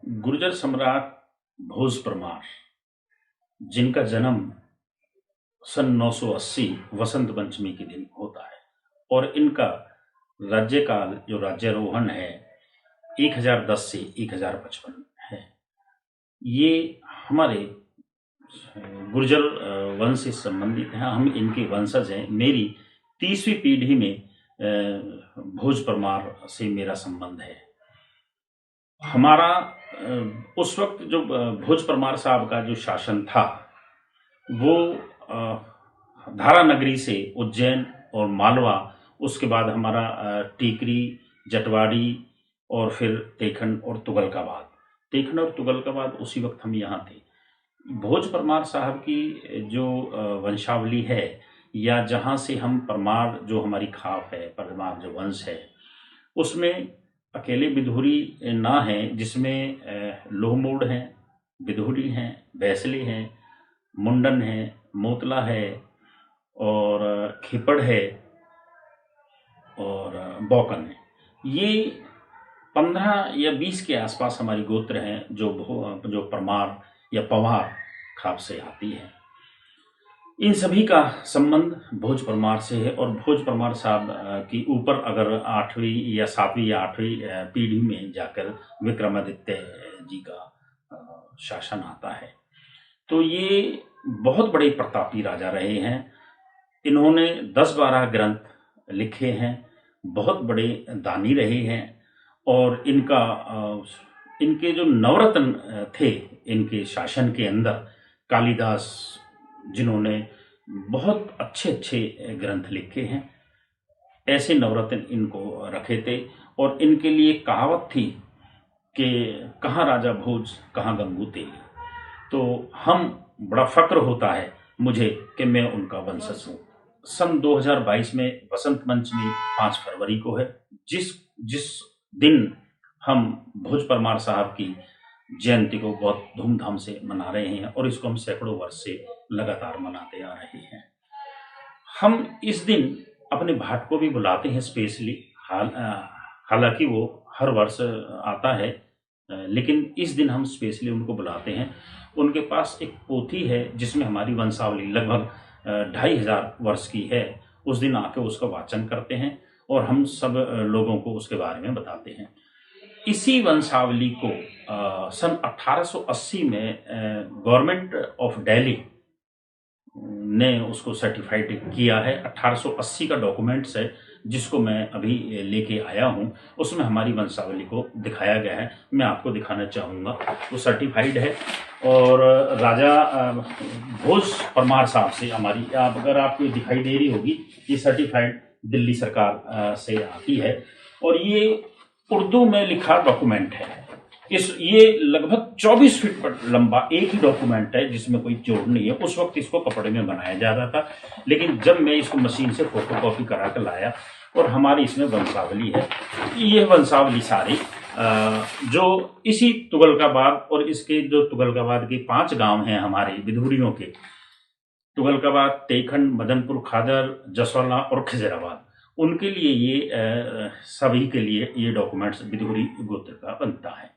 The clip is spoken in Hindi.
गुर्जर सम्राट भोज परमार, जिनका जन्म सन 980 वसंत पंचमी के दिन होता है और इनका राज्यकाल जो राज्यारोहण है 1010 से 1055 है। ये हमारे गुर्जर वंश से संबंधित हैं। हम इनके वंशज हैं। मेरी 30वीं पीढ़ी में भोज परमार से मेरा संबंध है। हमारा उस वक्त जो भोज परमार साहब का जो शासन था वो धारा नगरी से उज्जैन और मालवा, उसके बाद हमारा टीकरी, जटवाड़ी और फिर तेखन और तुगलकाबाद। तेखन और तुगलकाबाद उसी वक्त हम यहाँ थे। भोज परमार साहब की जो वंशावली है या जहाँ से हम परमार जो हमारी खाप है, परमार जो वंश है, उसमें अकेले बिधूरी ना है, जिसमें लोहमूड़ हैं, बिधूरी हैं, बैसले हैं, मुंडन है, मोतला है और खिपड़ है और बौकन है। ये 15 या 20 के आसपास हमारी गोत्र हैं जो परमार या पवार खाप से आती है। इन सभी का संबंध भोज परमार से है और भोज परमार साहब की ऊपर अगर 8वीं या 7वीं या 8वीं पीढ़ी में जाकर विक्रमादित्य जी का शासन आता है, तो ये बहुत बड़े प्रतापी राजा रहे हैं। इन्होंने 10-12 ग्रंथ लिखे हैं, बहुत बड़े दानी रहे हैं और इनके जो नवरत्न थे इनके शासन के अंदर, कालिदास जिन्होंने बहुत अच्छे अच्छे ग्रंथ लिखे हैं, ऐसे नवरत्न इनको रखे थे। और इनके लिए कहावत थी कि कहाँ राजा भोज कहाँ गंगू तेली। तो हम बड़ा फक्र होता है मुझे कि मैं उनका वंशज हूँ। सन 2022 में वसंत पंचमी 5 फरवरी को है, जिस दिन हम भोज परमार साहब की जयंती को बहुत धूमधाम से मना रहे हैं और इसको हम सैकड़ों वर्ष से लगातार मनाते आ रहे हैं। हम इस दिन अपने भाट को भी बुलाते हैं स्पेशली, हालांकि वो हर वर्ष आता है, लेकिन इस दिन हम स्पेशली उनको बुलाते हैं। उनके पास एक पोथी है जिसमें हमारी वंशावली लगभग 2500 वर्ष की है। उस दिन आके उसका वाचन करते हैं और हम सब लोगों को उसके बारे में बताते हैं। इसी वंशावली को सन 1880 में गवर्नमेंट ऑफ दिल्ली ने उसको सर्टिफाइड किया है। 1880 का डॉक्यूमेंट्स है जिसको मैं अभी लेके आया हूँ। उसमें हमारी वंशावली को दिखाया गया है, मैं आपको दिखाना चाहूँगा। वो सर्टिफाइड है और राजा भोज परमार साहब से हमारी, अगर आपको दिखाई दे रही होगी, ये सर्टिफाइड दिल्ली सरकार से आती है और ये उर्दू में लिखा डॉक्यूमेंट है। ये लगभग 24 फीट पर लंबा एक ही डॉक्यूमेंट है जिसमें कोई जोड़ नहीं है। उस वक्त इसको कपड़े में बनाया जाता था, लेकिन जब मैं इसको मशीन से फोटोकॉपी करा कर लाया और हमारी इसमें वंशावली है, ये वंशावली सारी जो इसी तुगलकाबाद और इसके जो तुगलकाबाद के 5 गांव हैं हमारे बिधूरियों के, तुगलकाबाद, तेखंड, मदनपुर, खादर, जसोला और खिजराबाद, उनके लिए ये सभी के लिए ये डॉक्यूमेंट्स बिधूरी गोत्र का बनता है।